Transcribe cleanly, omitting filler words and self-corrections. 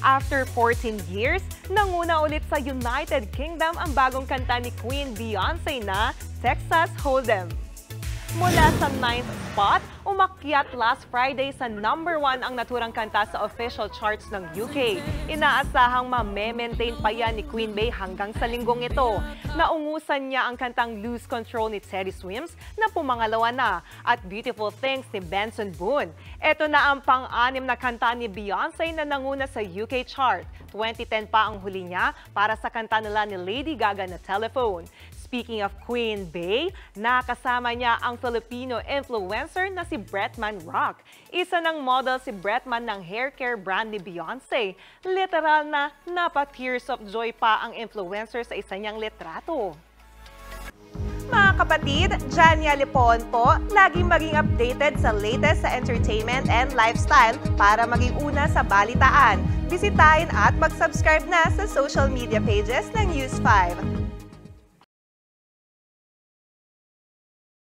After 14 years, nanguna ulit sa United Kingdom ang bagong kanta ni Queen Beyonce na Texas Hold'em. Mula sa 9th spot, umakyat last Friday sa #1 ang naturang kanta sa official charts ng UK. Inaasahang ma-maintain pa yan ni Queen Bey hanggang sa linggong ito. Naungusan niya ang kantang Lose Control ni Teddy Swims na pumangalawa na at Beautiful Things ni Benson Boone. Ito na ang pang-anim na kanta ni Beyonce na nanguna sa UK chart. 2010 pa ang huli niya para sa kanta nila ni Lady Gaga na Telephone. Speaking of Queen Bey, nakasama niya ang Filipino influencer na si Bretman Rock. Isa ng model si Bretman ng hair care brand ni Beyonce. Literal na napa-tears of joy pa ang influencer sa isa niyang litrato. Mga kapatid, Jania Lipon po, laging maging updated sa latest sa entertainment and lifestyle para maging una sa balitaan. Bisitahin at mag-subscribe na sa social media pages ng News 5.